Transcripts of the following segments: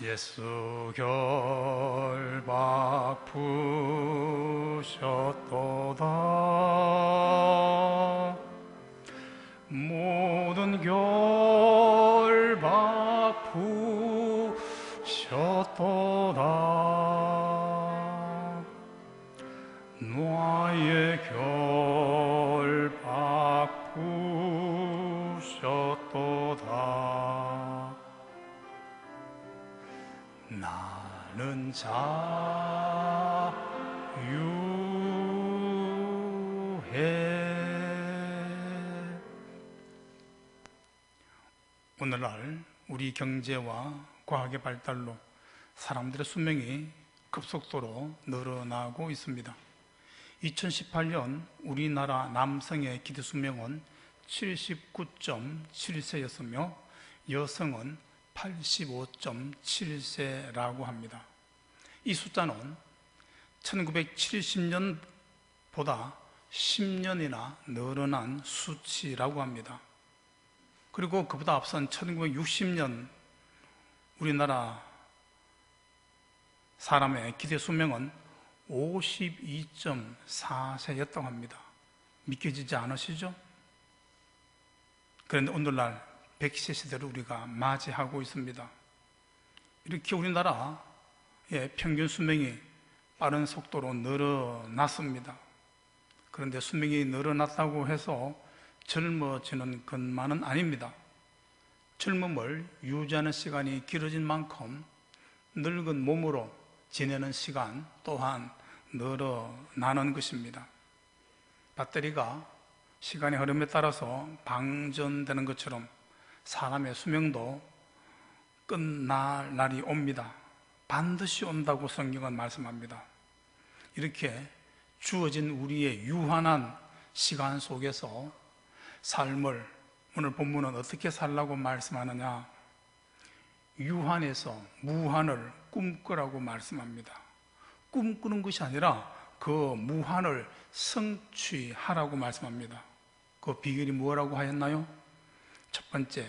예수 결박 부셨도다. 모든 결박 부셨도다. 나의 결박 부셨도다. 나는 자유해. 오늘날 우리 경제와 과학의 발달로 사람들의 수명이 급속도로 늘어나고 있습니다. 2018년 우리나라 남성의 기대 수명은 79.7세였으며 여성은 85.7세라고 합니다. 이 숫자는 1970년보다 10년이나 늘어난 수치라고 합니다. 그리고 그보다 앞선 1960년 우리나라 사람의 기대 수명은 52.4세였다고 합니다. 믿겨지지 않으시죠? 그런데 오늘날 100세 시대를 우리가 맞이하고 있습니다. 이렇게 우리나라의 평균 수명이 빠른 속도로 늘어났습니다. 그런데 수명이 늘어났다고 해서 젊어지는 것만은 아닙니다. 젊음을 유지하는 시간이 길어진 만큼 늙은 몸으로 지내는 시간 또한 늘어나는 것입니다. 배터리가 시간의 흐름에 따라서 방전되는 것처럼 사람의 수명도 끝날 날이 옵니다. 반드시 온다고 성경은 말씀합니다. 이렇게 주어진 우리의 유한한 시간 속에서 삶을 오늘 본문은 어떻게 살라고 말씀하느냐? 유한에서 무한을 꿈꾸라고 말씀합니다. 꿈꾸는 것이 아니라 그 무한을 성취하라고 말씀합니다. 그 비결이 뭐라고 하였나요? 첫 번째,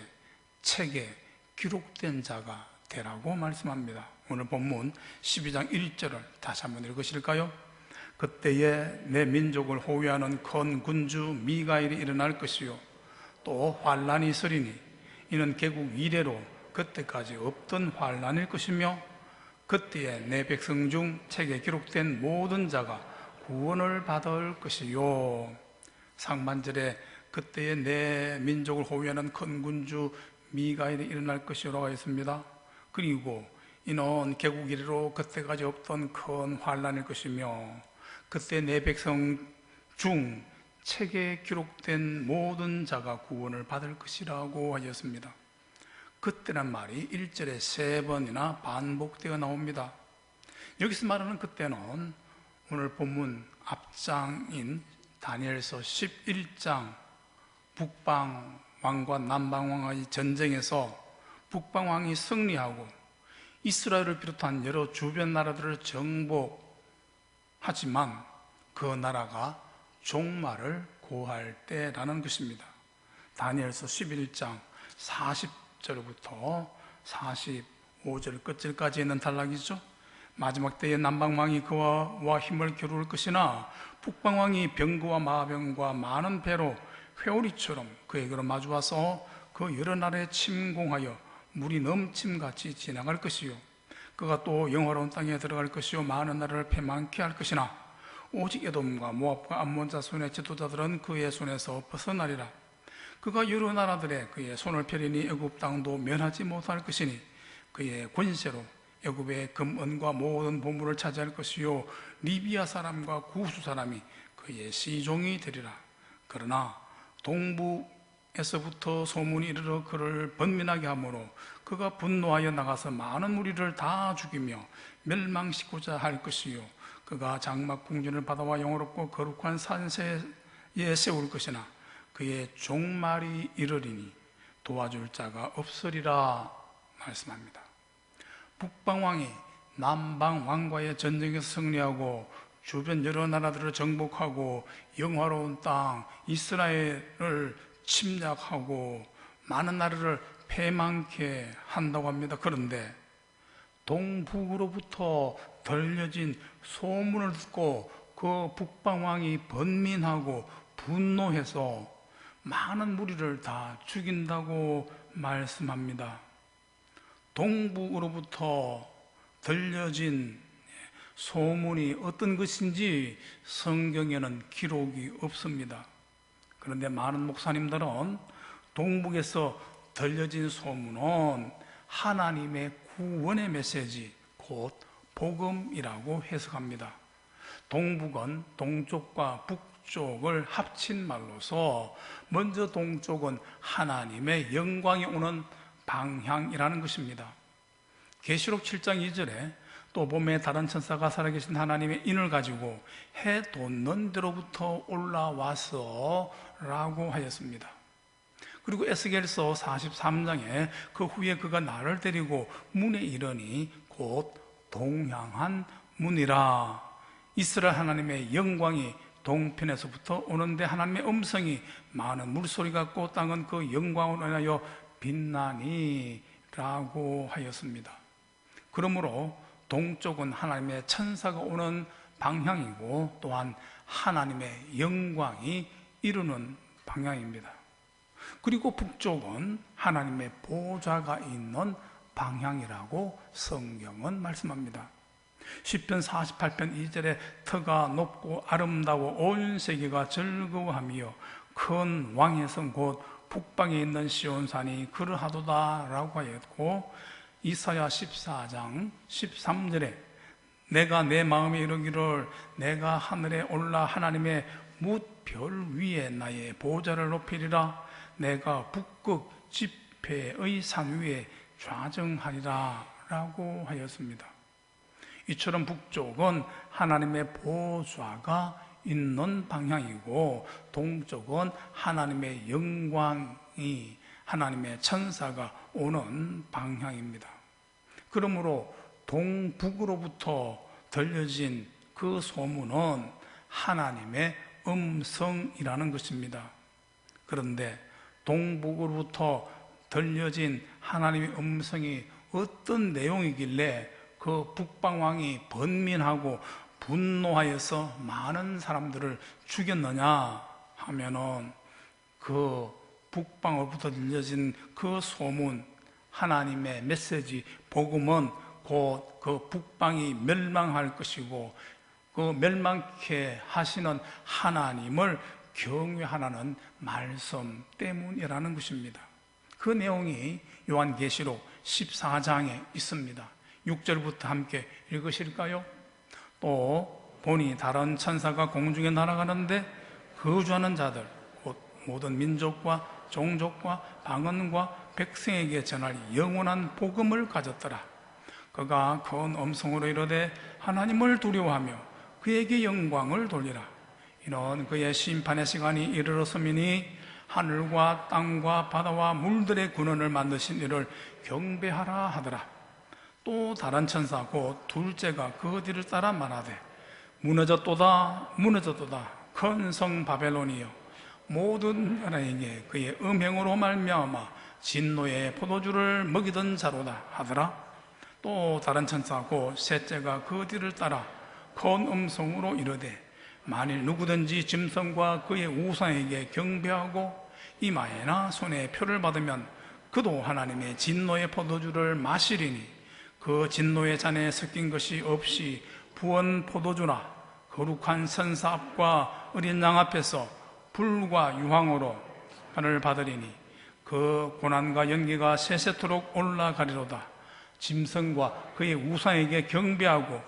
책에 기록된 자가 되라고 말씀합니다. 오늘 본문 12장 1절을 다시 한번 읽으실까요? 그때에 내 민족을 호위하는 큰 군주 미가엘이 일어날 것이요 또 환란이 있으리니 이는 개국 이래로 그때까지 없던 환란일 것이며 그때에 내 백성 중 책에 기록된 모든 자가 구원을 받을 것이요. 상반절에 그때에 내 민족을 호위하는 큰 군주 미가엘이 일어날 것이라고 했습니다. 그리고 이는 개국 이래로 그때까지 없던 큰 환란일 것이며 그때 내 백성 중 책에 기록된 모든 자가 구원을 받을 것이라고 하였습니다. 그때란 말이 1절에 3번이나 반복되어 나옵니다. 여기서 말하는 그때는 오늘 본문 앞장인 다니엘서 11장 북방왕과 남방왕의 전쟁에서 북방왕이 승리하고 이스라엘을 비롯한 여러 주변 나라들을 정복하지만 그 나라가 종말을 고할 때라는 것입니다. 다니엘서 11장 40절부터 45절 끝절까지 있는 단락이죠. 마지막 때에 남방왕이 그와 힘을 겨룰 것이나 북방왕이 병거와 마병과 많은 배로 회오리처럼 그에게로 마주와서 그 여러 나라에 침공하여 물이 넘침같이 지나갈 것이요 그가 또 영화로운 땅에 들어갈 것이요 많은 나라를 패망케 할 것이나 오직 에돔과 모압과 암몬 자손의 지도자들은 그의 손에서 벗어나리라. 그가 여러 나라들의 그의 손을 펴리니 애굽 땅도 면하지 못할 것이니 그의 권세로 애굽의 금은과 모든 보물을 차지할 것이요 리비아 사람과 구스 사람이 그의 시종이 되리라. 그러나 동부에서부터 소문이 이르러 그를 번민하게 하므로 그가 분노하여 나가서 많은 무리를 다 죽이며 멸망시키고자 할 것이요 그가 장막 궁전을 바다와 영화롭고 거룩한 산세에 세울 것이나 그의 종말이 이르리니 도와줄 자가 없으리라 말씀합니다. 북방왕이 남방왕과의 전쟁에서 승리하고 주변 여러 나라들을 정복하고 영화로운 땅 이스라엘을 침략하고 많은 나라를 패망케 한다고 합니다. 그런데 동북으로부터 들려진 소문을 듣고 그 북방왕이 번민하고 분노해서 많은 무리를 다 죽인다고 말씀합니다. 동북으로부터 들려진 소문이 어떤 것인지 성경에는 기록이 없습니다. 그런데 많은 목사님들은 동북에서 들려진 소문은 하나님의 구원의 메시지, 곧 복음이라고 해석합니다. 동북은 동쪽과 북쪽을 합친 말로서 먼저 동쪽은 하나님의 영광이 오는 방향이라는 것입니다. 계시록 7장 2절에 또 봄에 다른 천사가 살아계신 하나님의 인을 가지고 해 돋는 데로부터 올라와서 라고 하였습니다. 그리고 에스겔서 43장에 그 후에 그가 나를 데리고 문에 이르니 곧 동향한 문이라. 이스라엘 하나님의 영광이 동편에서부터 오는데 하나님의 음성이 많은 물소리 같고 땅은 그 영광으로 인하여 빛나니 라고 하였습니다. 그러므로 동쪽은 하나님의 천사가 오는 방향이고 또한 하나님의 영광이 이루는 방향입니다. 그리고 북쪽은 하나님의 보좌가 있는 방향이라고 성경은 말씀합니다. 시편 48편 2절에 터가 높고 아름다워 온 세계가 즐거워하며 큰 왕의 성 곧 북방에 있는 시온산이 그러하도다 라고 하였고, 이사야 14장 13절에 내가 내 마음에 이르기를 내가 하늘에 올라 하나님의 뭇별 위에 나의 보좌를 높이리라. 내가 북극 지폐의 산 위에 좌정하리라 라고 하였습니다. 이처럼 북쪽은 하나님의 보좌가 있는 방향이고 동쪽은 하나님의 영광이, 하나님의 천사가 오는 방향입니다. 그러므로 동북으로부터 들려진 그 소문은 하나님의 음성이라는 것입니다. 그런데 동북으로부터 들려진 하나님의 음성이 어떤 내용이길래 그 북방왕이 번민하고 분노하여서 많은 사람들을 죽였느냐 하면은 그 북방으로부터 들려진 그 소문, 하나님의 메시지, 복음은 곧 그 북방이 멸망할 것이고 그 멸망케 하시는 하나님을 경외하라는 말씀 때문이라는 것입니다. 그 내용이 요한계시록 14장에 있습니다. 6절부터 함께 읽으실까요? 또 보니 다른 천사가 공중에 날아가는데 거주하는 자들 곧 모든 민족과 종족과 방언과 백성에게 전할 영원한 복음을 가졌더라. 그가 큰 음성으로 이르되 하나님을 두려워하며 그에게 영광을 돌리라. 이는 그의 심판의 시간이 이르렀음이니 하늘과 땅과 바다와 물들의 근원을 만드신 이를 경배하라 하더라. 또 다른 천사 곧 둘째가 그 뒤를 따라 말하되 무너졌도다 무너졌도다 큰 성 바벨론이여 모든 나라에게 그의 음행으로 말미암아 진노의 포도주를 먹이던 자로다 하더라. 또 다른 천사 곧 셋째가 그 뒤를 따라 큰 음성으로 이르되 만일 누구든지 짐승과 그의 우상에게 경배하고 이마에나 손에 표를 받으면 그도 하나님의 진노의 포도주를 마시리니 그 진노의 잔에 섞인 것이 없이 부은 포도주나 거룩한 선사 앞과 어린 양 앞에서 불과 유황으로 판을 받으리니 그 고난과 연기가 세세토록 올라가리로다. 짐승과 그의 우상에게 경배하고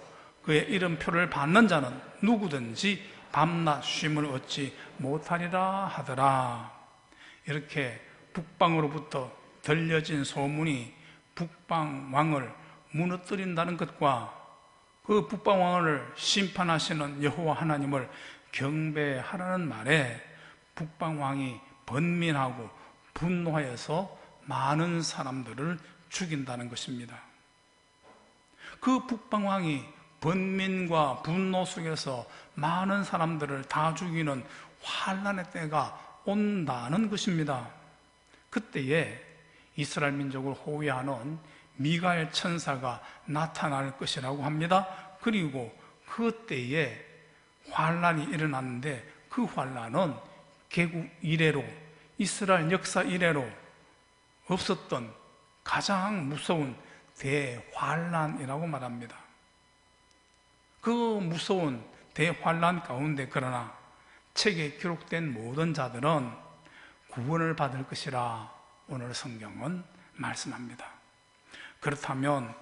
그의 이름표를 받는 자는 누구든지 밤낮 쉼을 얻지 못하리라 하더라. 이렇게 북방으로부터 들려진 소문이 북방 왕을 무너뜨린다는 것과 그 북방 왕을 심판하시는 여호와 하나님을 경배하라는 말에 북방 왕이 번민하고 분노하여서 많은 사람들을 죽인다는 것입니다. 그 북방 왕이 번민과 분노 속에서 많은 사람들을 다 죽이는 환난의 때가 온다는 것입니다. 그때에 이스라엘 민족을 호위하는 미가엘 천사가 나타날 것이라고 합니다. 그리고 그때에 환란이 일어났는데 그 환란은 개국 이래로, 이스라엘 역사 이래로 없었던 가장 무서운 대환란이라고 말합니다. 그 무서운 대환란 가운데 그러나 책에 기록된 모든 자들은 구원을 받을 것이라 오늘 성경은 말씀합니다. 그렇다면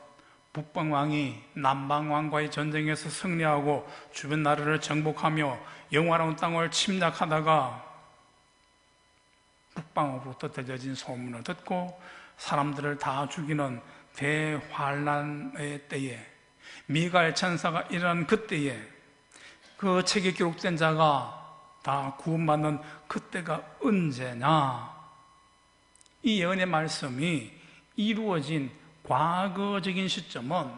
북방왕이 남방왕과의 전쟁에서 승리하고 주변 나라를 정복하며 영화로운 땅을 침략하다가 북방으로부터 들려진 소문을 듣고 사람들을 다 죽이는 대환란의 때에, 미가엘 천사가 일어난 그때에 그 책에 기록된 자가 다 구원받는 그때가 언제냐? 이 예언의 말씀이 이루어진 과거적인 시점은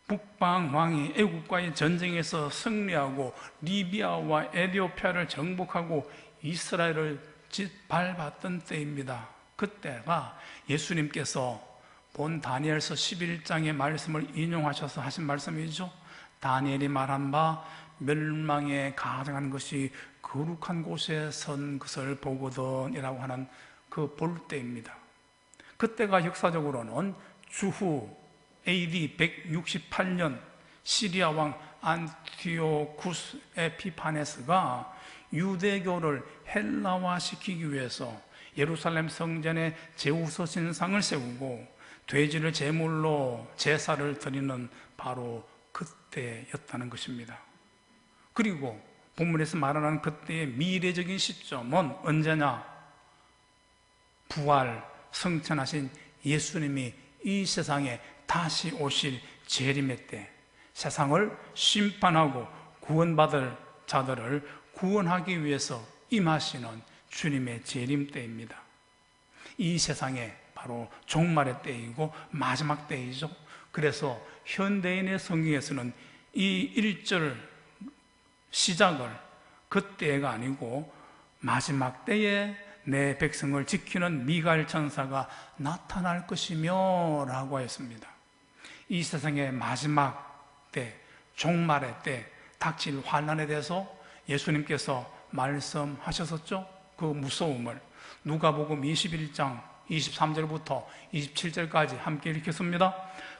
북방왕이 애국과의 전쟁에서 승리하고 리비아와 에티오피아를 정복하고 이스라엘을 짓밟았던 때입니다. 그때가 예수님께서 본 다니엘서 11장의 말씀을 인용하셔서 하신 말씀이죠. 다니엘이 말한 바 멸망에 가득한 것이 거룩한 곳에 선 것을 보거든 이라고 하는 그 볼 때입니다. 그때가 역사적으로는 주후 AD 168년 시리아 왕 안티오쿠스 에피파네스가 유대교를 헬라화시키기 위해서 예루살렘 성전에 제우스 신상을 세우고 돼지를 제물로 제사를 드리는 바로 그때였다는 것입니다. 그리고 본문에서 말하는 그때의 미래적인 시점은 언제냐? 부활, 성천하신 예수님이 이 세상에 다시 오실 재림의 때, 세상을 심판하고 구원받을 자들을 구원하기 위해서 임하시는 주님의 재림 때입니다. 이 세상에 바로 종말의 때이고 마지막 때이죠. 그래서 현대인의 성경에서는 이 1절 시작을 그때가 아니고 마지막 때에 내 백성을 지키는 미가엘 천사가 나타날 것이며 라고 하였습니다. 이 세상의 마지막 때, 종말의 때 닥칠 환난에 대해서 예수님께서 말씀하셨었죠. 그 무서움을 누가복음 21장 23절부터 27절까지 함께 읽겠습니다.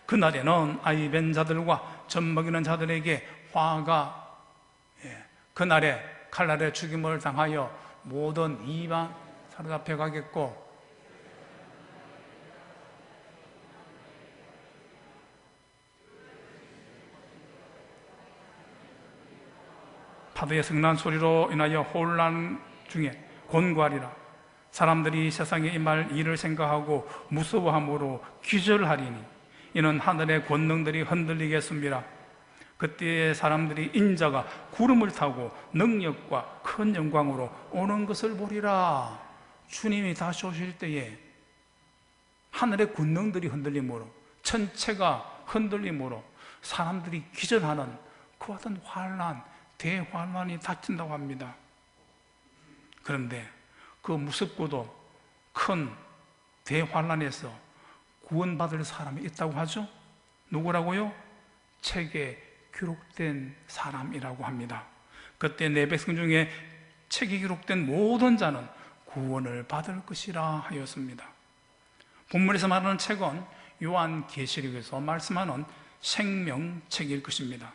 그날에는 아이 뵌 자들과 젖 먹이는 자들에게 화가, 그날에 칼날의 죽임을 당하여 모든 이방 사로잡혀 가겠고 파도의 성난 소리로 인하여 혼란 중에 곤고하리라. 사람들이 세상에 임할 일을 생각하고 무서워함으로 기절하리니 이는 하늘의 권능들이 흔들리겠습니다. 그때의 사람들이 인자가 구름을 타고 능력과 큰 영광으로 오는 것을 보리라. 주님이 다시 오실 때에 하늘의 권능들이 흔들림으로, 천체가 흔들림으로 사람들이 기절하는 그와 같은 환난, 대환난이 닥친다고 합니다. 그런데 그 무섭고도 큰 대환난에서 구원받을 사람이 있다고 하죠. 누구라고요? 책에 기록된 사람이라고 합니다. 그때 내 백성 중에 책에 기록된 모든 자는 구원을 받을 것이라 하였습니다. 본문에서 말하는 책은 요한계시록에서 말씀하는 생명책일 것입니다.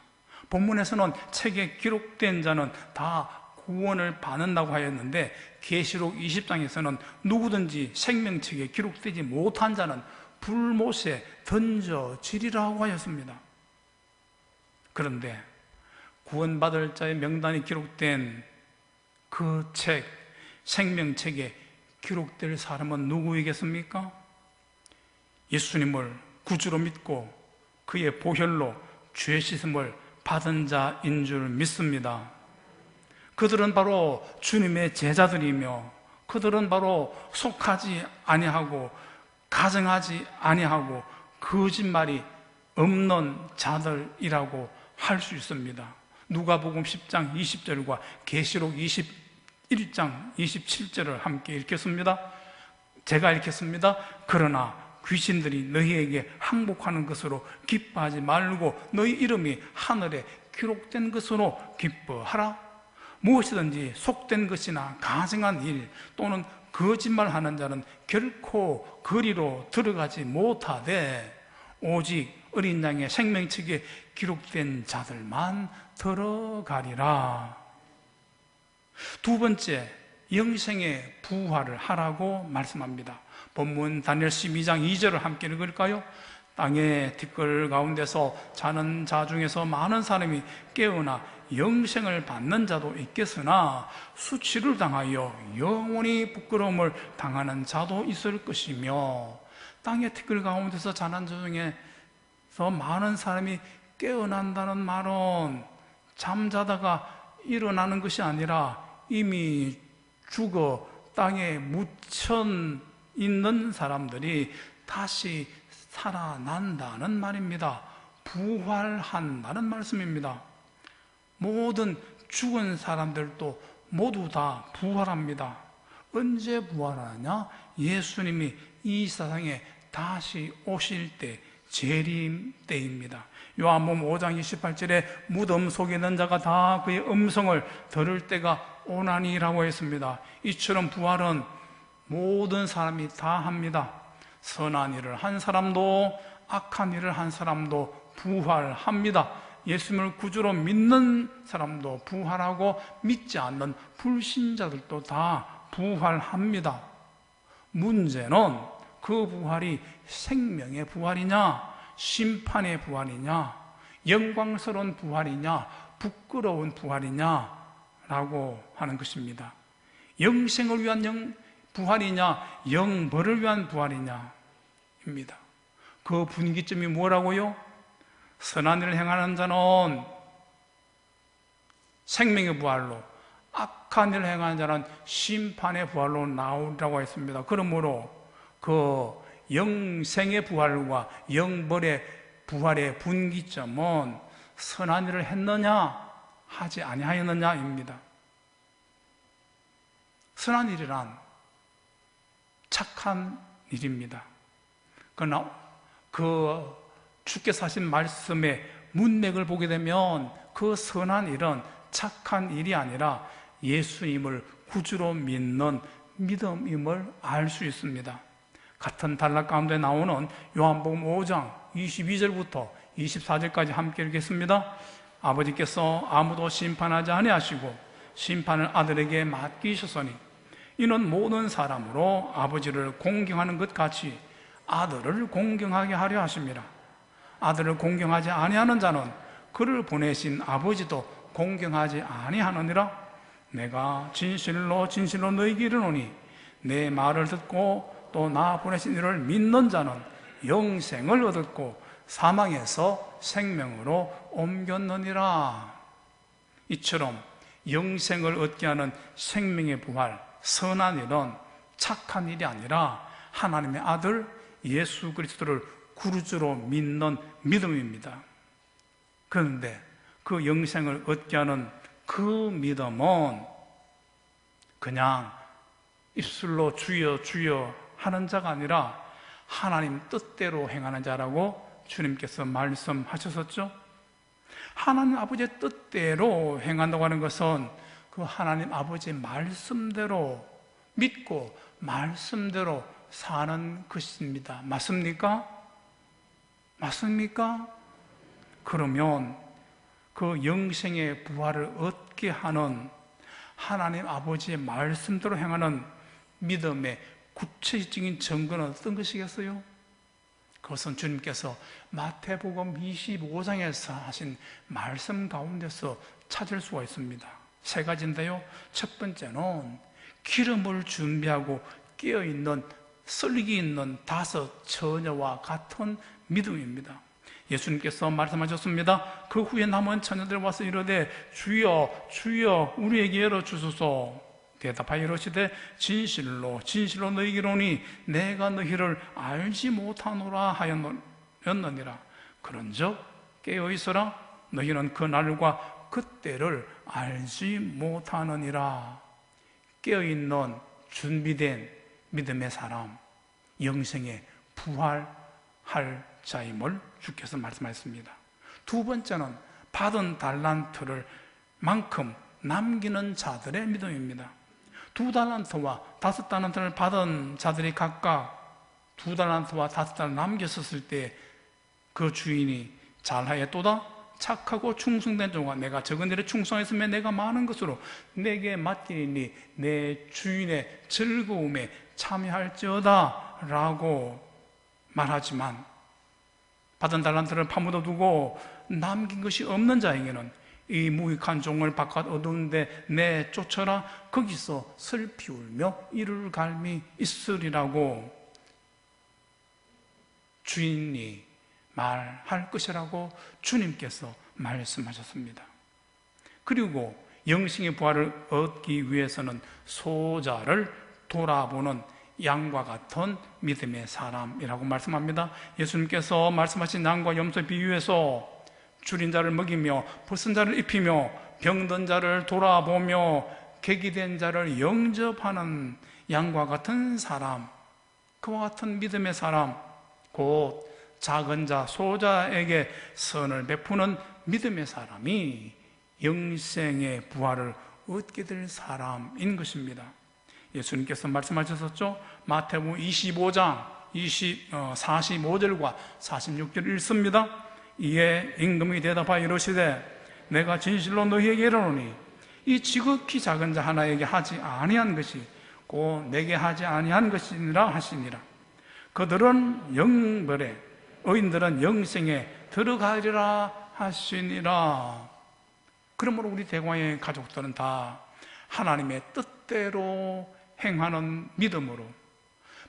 본문에서는 책에 기록된 자는 다 구원을 받는다고 하였는데 계시록 20장에서는 누구든지 생명책에 기록되지 못한 자는 불못에 던져지리라고 하였습니다. 그런데 구원받을 자의 명단이 기록된 그 책, 생명책에 기록될 사람은 누구이겠습니까? 예수님을 구주로 믿고 그의 보혈로 죄 씻음을 받은 자인 줄 믿습니다. 그들은 바로 주님의 제자들이며 그들은 바로 속하지 아니하고 가정하지 아니하고 거짓말이 없는 자들이라고 할 수 있습니다. 누가복음 10장 20절과 계시록 21장 27절을 함께 읽겠습니다. 제가 읽겠습니다. 그러나 귀신들이 너희에게 항복하는 것으로 기뻐하지 말고 너희 이름이 하늘에 기록된 것으로 기뻐하라. 무엇이든지 속된 것이나 가증한 일 또는 거짓말하는 자는 결코 거리로 들어가지 못하되 오직 어린 양의 생명책에 기록된 자들만 들어가리라. 두 번째, 영생의 부활을 하라고 말씀합니다. 본문 다니엘 12장 2절을 함께 읽을까요? 땅의 티끌 가운데서 자는 자 중에서 많은 사람이 깨어나 영생을 받는 자도 있겠으나 수치를 당하여 영원히 부끄러움을 당하는 자도 있을 것이며, 땅의 티끌 가운데서 자는 자 중에서 많은 사람이 깨어난다는 말은 잠자다가 일어나는 것이 아니라 이미 죽어 땅에 묻혀 있는 사람들이 다시 살아난다는 말입니다. 부활한다는 말씀입니다. 모든 죽은 사람들도 모두 다 부활합니다. 언제 부활하냐? 예수님이 이 세상에 다시 오실 때, 재림 때입니다. 요한복음 5장 28절에 무덤 속에 있는 자가 다 그의 음성을 들을 때가 오나니라고 했습니다. 이처럼 부활은 모든 사람이 다 합니다. 선한 일을 한 사람도 악한 일을 한 사람도 부활합니다. 예수님을 구주로 믿는 사람도 부활하고 믿지 않는 불신자들도 다 부활합니다. 문제는 그 부활이 생명의 부활이냐, 심판의 부활이냐, 영광스러운 부활이냐, 부끄러운 부활이냐라고 하는 것입니다. 영생을 위한 부활이냐, 영벌을 위한 부활이냐입니다. 그 분기점이 뭐라고요? 선한 일을 행하는 자는 생명의 부활로, 악한 일을 행하는 자는 심판의 부활로 나오리라고 했습니다. 그러므로 그 영생의 부활과 영벌의 부활의 분기점은 선한 일을 했느냐 하지 아니하였느냐입니다. 선한 일이란 착한 일입니다. 그러나 그 주께서 하신 말씀의 문맥을 보게 되면 그 선한 일은 착한 일이 아니라 예수님을 구주로 믿는 믿음임을 알 수 있습니다. 같은 단락 가운데 나오는 요한복음 5장 22절부터 24절까지 함께 읽겠습니다. 아버지께서 아무도 심판하지 아니하시고 심판을 아들에게 맡기셨으니 이는 모든 사람으로 아버지를 공경하는 것 같이 아들을 공경하게 하려 하심이라. 아들을 공경하지 아니하는 자는 그를 보내신 아버지도 공경하지 아니하느니라. 내가 진실로 진실로 너희에게 이르노니 내 말을 듣고 또 나 보내신 이를 믿는 자는 영생을 얻었고 사망에서 생명으로 옮겼느니라. 이처럼 영생을 얻게 하는 생명의 부활, 선한 일은 착한 일이 아니라 하나님의 아들 예수 그리스도를 구주로 믿는 믿음입니다. 그런데 그 영생을 얻게 하는 그 믿음은 그냥 입술로 주여 주여 하는 자가 아니라 하나님 뜻대로 행하는 자라고 주님께서 말씀하셨었죠. 하나님 아버지의 뜻대로 행한다고 하는 것은 그 하나님 아버지의 말씀대로 믿고 말씀대로 사는 것입니다. 맞습니까? 맞습니까? 그러면 그 영생의 부활을 얻게 하는 하나님 아버지의 말씀대로 행하는 믿음의 구체적인 증거는 어떤 것이겠어요? 그것은 주님께서 마태복음 25장에서 하신 말씀 가운데서 찾을 수가 있습니다. 세 가지인데요. 첫 번째는 기름을 준비하고 깨어있는 설기 있는 5 처녀와 같은 믿음입니다. 예수님께서 말씀하셨습니다. 그 후에 남은 처녀들 와서 이르되 주여 주여 우리에게 열어주소서. 대답하여 이르시되 진실로 진실로 너희에게 이르노니 내가 너희를 알지 못하노라 하였느니라. 그런즉 깨어있으라. 너희는 그 날과 그때를 알지 못하느니라. 깨어있는 준비된 믿음의 사람, 영생의 부활할 자임을 주께서 말씀하셨습니다. 두 번째는 받은 달란트를 만큼 남기는 자들의 믿음입니다. 2달란트와 5달란트를 받은 자들이 각각 2달란트와 5달란트를 남겼었을 때 그 주인이 잘하였도다 착하고 충성된 종아, 내가 적은 일에 충성했으면 내가 많은 것으로 내게 맡기니 내 주인의 즐거움에 참여할지어다 라고 말하지만, 받은 달란트를 파묻어 두고 남긴 것이 없는 자에게는 이 무익한 종을 바깥 어두운 데 내쫓아라, 거기서 슬피 울며 이를 갈미 있으리라고 주인이 말할 것이라고 주님께서 말씀하셨습니다. 그리고 영생의 부활을 얻기 위해서는 소자를 돌아보는 양과 같은 믿음의 사람이라고 말씀합니다. 예수님께서 말씀하신 양과 염소의 비유에서 줄인 자를 먹이며 벗은 자를 입히며 병든 자를 돌아보며 객이된 자를 영접하는 양과 같은 사람, 그와 같은 믿음의 사람, 곧 작은 자, 소자에게 선을 베푸는 믿음의 사람이 영생의 부활을 얻게 될 사람인 것입니다. 예수님께서 말씀하셨었죠. 마태복음 25장 45절과 46절 읽습니다. 이에 임금이 대답하여 이르시되 내가 진실로 너희에게 이르노니 이 지극히 작은 자 하나에게 하지 아니한 것이 곧 내게 하지 아니한 것이니라 하시니라. 그들은 영벌에 의인들은 영생에 들어가리라 하시니라. 그러므로 우리 대광의 가족들은 다 하나님의 뜻대로 행하는 믿음으로,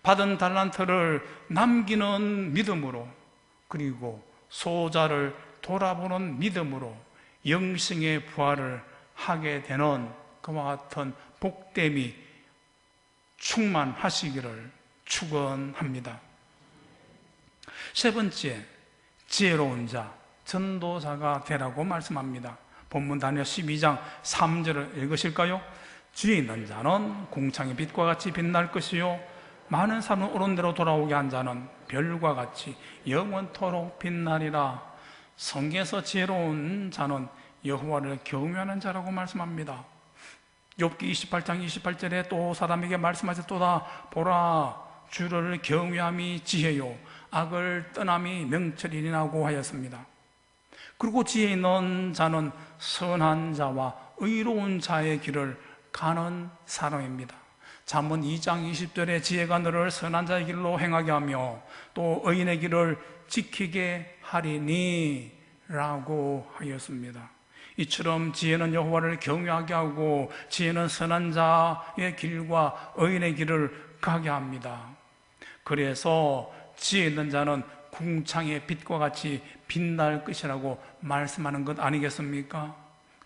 받은 달란트를 남기는 믿음으로, 그리고 소자를 돌아보는 믿음으로 영생의 부활을 하게 되는 그와 같은 복됨이 충만하시기를 축원합니다. 세 번째, 지혜로운 자, 전도자가 되라고 말씀합니다. 본문 다니엘 12장 3절을 읽으실까요? 지혜 있는 자는 공창의 빛과 같이 빛날 것이요 많은 사람은 옳은 대로 돌아오게 한 자는 별과 같이 영원토록 빛나리라. 성경에서 지혜로운 자는 여호와를 경외하는 자라고 말씀합니다. 욥기 28장 28절에 또 사람에게 말씀하셨도다. 보라, 주를 경외함이 지혜요 악을 떠남이 명철이라고 하였습니다. 그리고 지혜 있는 자는 선한 자와 의로운 자의 길을 가는 사람입니다. 잠언 2장 20절에 지혜가 너를 선한 자의 길로 행하게 하며 또 의인의 길을 지키게 하리니 라고 하였습니다. 이처럼 지혜는 여호와를 경외하게 하고 지혜는 선한 자의 길과 의인의 길을 가게 합니다. 그래서 지혜 있는 자는 궁창의 빛과 같이 빛날 것이라고 말씀하는 것 아니겠습니까?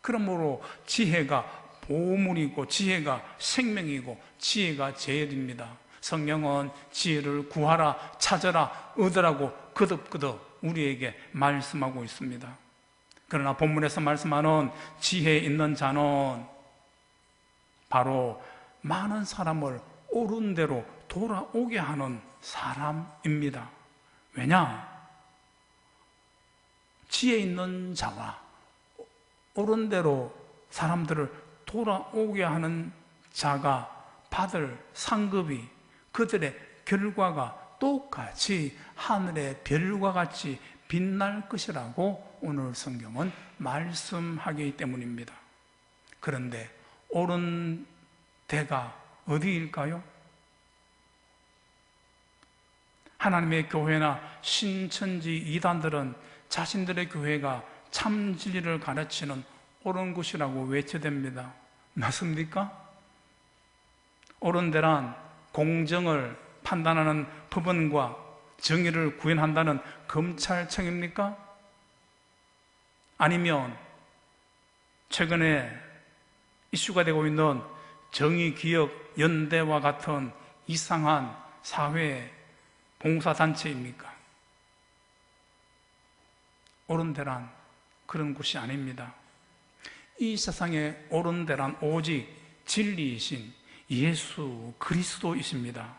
그러므로 지혜가 보물이고 지혜가 생명이고 지혜가 제일입니다. 성경은 지혜를 구하라, 찾아라, 얻으라고 거듭거듭 우리에게 말씀하고 있습니다. 그러나 본문에서 말씀하는 지혜 있는 자는 바로 많은 사람을 옳은 대로 돌아오게 하는 사람입니다. 왜냐? 지혜 있는 자와 옳은 대로 사람들을 돌아오게 하는 자가 받을 상급이, 그들의 결과가 똑같이 하늘의 별과 같이 빛날 것이라고 오늘 성경은 말씀하기 때문입니다. 그런데 옳은 데가 어디일까요? 하나님의 교회나 신천지 이단들은 자신들의 교회가 참 진리를 가르치는 옳은 곳이라고 외쳐댑니다. 맞습니까? 옳은 데란 공정을 판단하는 법원과 정의를 구현한다는 검찰청입니까? 아니면 최근에 이슈가 되고 있는 정의기억연대와 같은 이상한 사회 봉사단체입니까? 옳은 데란 그런 곳이 아닙니다. 이 세상에 옳은 데란 오직 진리이신 예수 그리스도이십니다.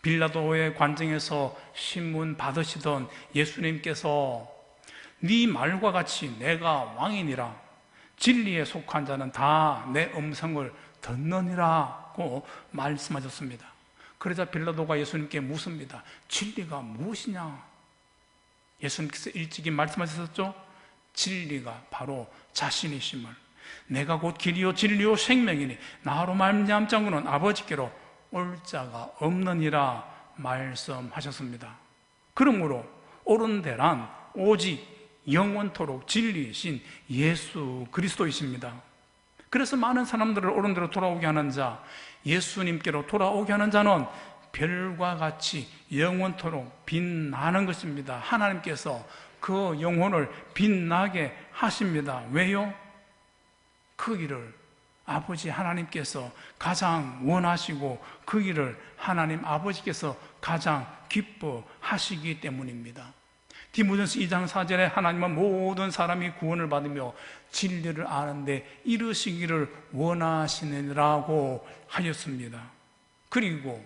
빌라도의 관정에서 신문 받으시던 예수님께서 네 말과 같이 내가 왕이니라, 진리에 속한 자는 다 내 음성을 듣느니라고 말씀하셨습니다. 그러자 빌라도가 예수님께 묻습니다. 진리가 무엇이냐? 예수님께서 일찍이 말씀하셨죠. 진리가 바로 자신이심을, 내가 곧 길이요 진리요 생명이니 나로 말미암지 않고는 아버지께로 올 자가 없느니라 말씀하셨습니다. 그러므로 옳은 대란 오직 영원토록 진리이신 예수 그리스도이십니다. 그래서 많은 사람들을 옳은 대로 돌아오게 하는 자, 예수님께로 돌아오게 하는 자는 별과 같이 영원토록 빛나는 것입니다. 하나님께서 그 영혼을 빛나게 하십니다. 왜요? 그 길을 아버지 하나님께서 가장 원하시고 그 길을 하나님 아버지께서 가장 기뻐하시기 때문입니다. 디모데전서 2장 4절에 하나님은 모든 사람이 구원을 받으며 진리를 아는데 이르시기를 원하시느라고 하였습니다. 그리고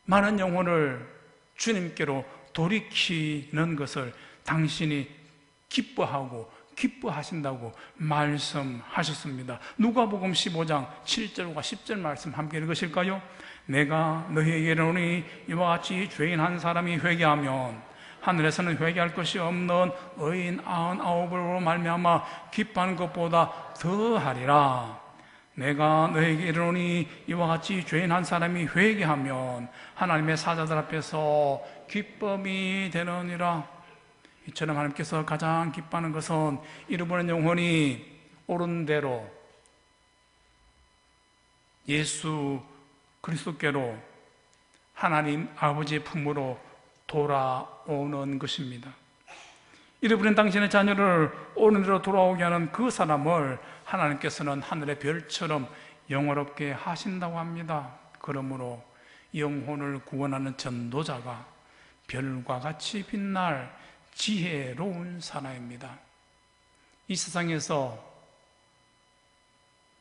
많은 영혼을 주님께로 돌이키는 것을 당신이 기뻐하고 기뻐하신다고 말씀하셨습니다. 누가복음 15장 7절과 10절 말씀 함께 읽으실까요? 내가 너희에게 이르노니 이와 같이 죄인 한 사람이 회개하면 하늘에서는 회개할 것이 없는 의인 99으로 말미암아 기뻐하는 것보다 더하리라. 내가 너에게 이르노니 이와 같이 죄인 한 사람이 회개하면 하나님의 사자들 앞에서 기쁨이 되느니라. 이처럼 하나님께서 가장 기뻐하는 것은 잃어버린 영혼이 옳은 대로 예수 그리스도께로 하나님 아버지의 품으로 돌아오는 것입니다. 잃어버린 당신의 자녀를 옳은 대로 돌아오게 하는 그 사람을 하나님께서는 하늘의 별처럼 영화롭게 하신다고 합니다. 그러므로 영혼을 구원하는 전도자가 별과 같이 빛날 지혜로운 사나이입니다. 이 세상에서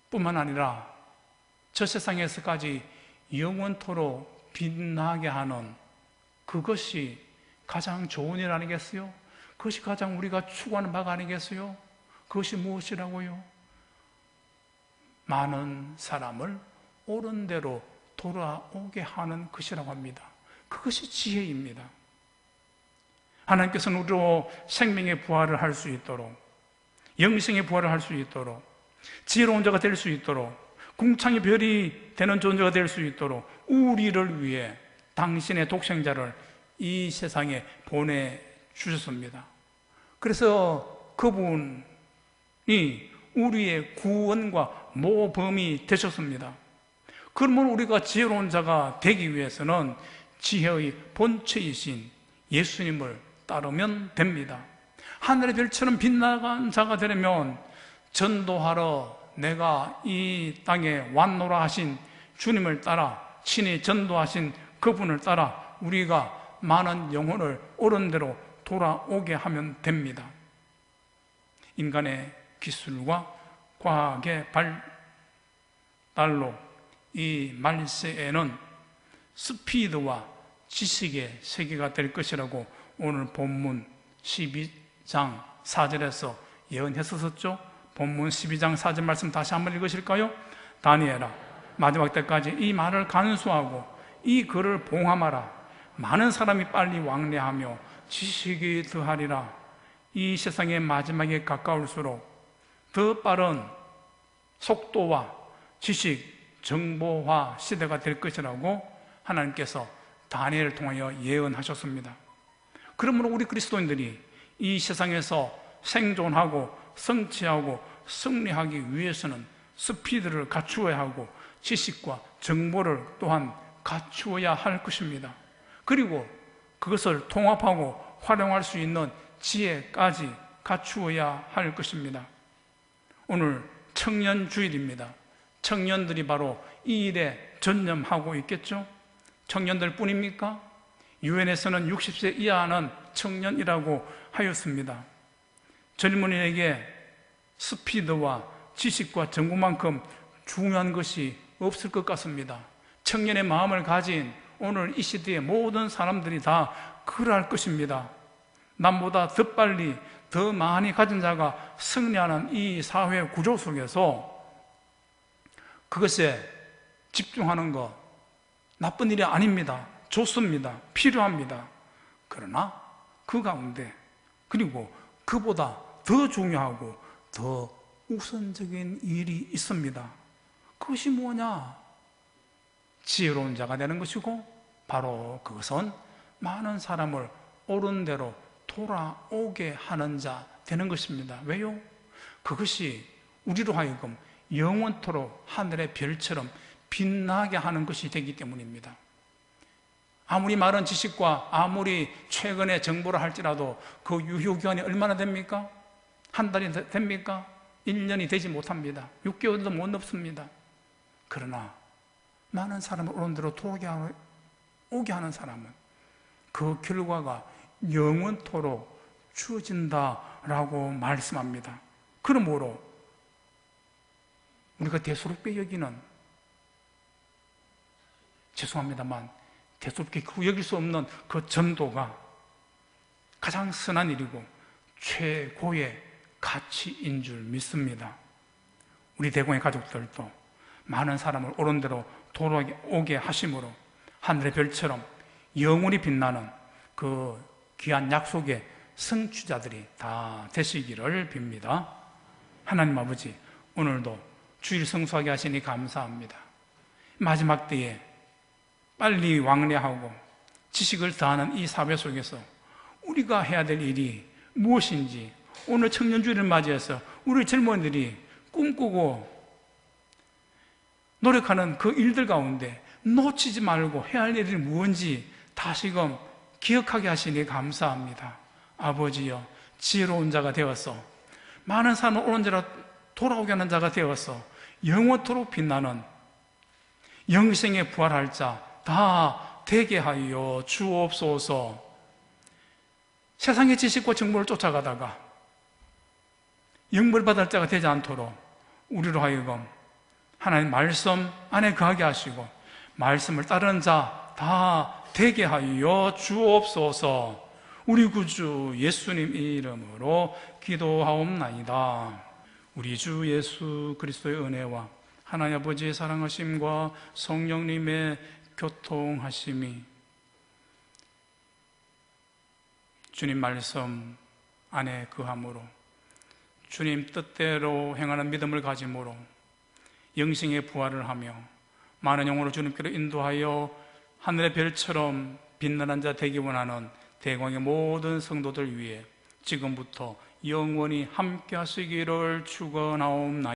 뿐만 아니라 저 세상에서까지 영원토록 빛나게 하는 그것이 가장 좋은 일 아니겠어요? 그것이 가장 우리가 추구하는 바가 아니겠어요? 그것이 무엇이라고요? 많은 사람을 옳은 대로 돌아오게 하는 것이라고 합니다. 그것이 지혜입니다. 하나님께서는 우리로 생명의 부활을 할 수 있도록, 영생의 부활을 할 수 있도록, 지혜로운 자가 될 수 있도록, 궁창의 별이 되는 존재가 될 수 있도록 우리를 위해 당신의 독생자를 이 세상에 보내주셨습니다. 그래서 그분이 우리의 구원과 모범이 되셨습니다. 그러면 우리가 지혜로운 자가 되기 위해서는 지혜의 본체이신 예수님을 따르면 됩니다. 하늘의 별처럼 빛나간 자가 되려면 전도하러 내가 이 땅에 왔노라 하신 주님을 따라 친히 전도하신 그분을 따라 우리가 많은 영혼을 옳은 대로 돌아오게 하면 됩니다. 인간의 기술과 과학의 발달로 이 말세에는 스피드와 지식의 세계가 될 것이라고 오늘 본문 12장 4절에서 예언했었죠. 본문 12장 4절 말씀 다시 한번 읽으실까요? 다니엘아, 마지막 때까지 이 말을 간수하고 이 글을 봉함하라. 많은 사람이 빨리 왕래하며 지식이 더하리라. 이 세상의 마지막에 가까울수록 더 빠른 속도와 지식, 정보화 시대가 될 것이라고 하나님께서 다니엘을 통하여 예언하셨습니다. 그러므로 우리 그리스도인들이 이 세상에서 생존하고 성취하고 승리하기 위해서는 스피드를 갖추어야 하고 지식과 정보를 또한 갖추어야 할 것입니다. 그리고 그것을 통합하고 활용할 수 있는 지혜까지 갖추어야 할 것입니다. 오늘 청년주일입니다. 청년들이 바로 이 일에 전념하고 있겠죠? 청년들 뿐입니까? 유엔에서는 60세 이하는 청년이라고 하였습니다. 젊은이에게 스피드와 지식과 정보만큼 중요한 것이 없을 것 같습니다. 청년의 마음을 가진 오늘 이 시대의 모든 사람들이 다 그러할 것입니다. 남보다 더 빨리 더 많이 가진 자가 승리하는 이 사회 구조 속에서 그것에 집중하는 것 나쁜 일이 아닙니다. 좋습니다. 필요합니다. 그러나 그 가운데 그리고 그보다 더 중요하고 더 우선적인 일이 있습니다. 그것이 뭐냐? 지혜로운 자가 되는 것이고 바로 그것은 많은 사람을 옳은 대로 돌아오게 하는 자 되는 것입니다. 왜요? 그것이 우리로 하여금 영원토록 하늘의 별처럼 빛나게 하는 것이 되기 때문입니다. 아무리 많은 지식과 아무리 최근의 정보를 할지라도 그 유효기간이 얼마나 됩니까? 한 달이 됩니까? 1년이 되지 못합니다. 6개월도 못 넘습니다. 그러나 많은 사람을 옳은 대로 오게 하는 사람은 그 결과가 영원토록 주어진다라고 말씀합니다. 그러므로 우리가 대수롭게 여기는, 죄송합니다만 대수롭게 여길 수 없는 그 전도가 가장 선한 일이고 최고의 가치인 줄 믿습니다. 우리 대공의 가족들도 많은 사람을 옳은 대로 돌아오게 하심으로 하늘의 별처럼 영원히 빛나는 그 귀한 약속의 성취자들이 다 되시기를 빕니다. 하나님 아버지, 오늘도 주일 성수하게 하시니 감사합니다. 마지막 때에 빨리 왕래하고 지식을 더하는 이 사회 속에서 우리가 해야 될 일이 무엇인지 오늘 청년주일을 맞이해서 우리 젊은이들이 꿈꾸고 노력하는 그 일들 가운데 놓치지 말고 해야 할 일이 무엇인지 다시금 기억하게 하시니 감사합니다. 아버지여, 지혜로운 자가 되어서 많은 사람을 옳은 대로 돌아오게 하는 자가 되어서 영원토록 빛나는 영생에 부활할 자 다 되게 하여 주옵소서. 세상의 지식과 정보를 쫓아가다가 영벌받을 자가 되지 않도록 우리로 하여금 하나님 말씀 안에 거하게 하시고 말씀을 따르는 자 다 되게 하여 주옵소서. 우리 구주 예수님 이름으로 기도하옵나이다. 우리 주 예수 그리스도의 은혜와 하나님 아버지의 사랑하심과 성령님의 교통하심이 주님 말씀 안에 거함으로 주님 뜻대로 행하는 믿음을 가짐으로 영생의 부활을 하며 많은 영혼을 주님께로 인도하여 하늘의 별처럼 빛나는 자 되기 원하는 대광의 모든 성도들 위해 지금부터 영원히 함께 하시기를 축원하옵나이다.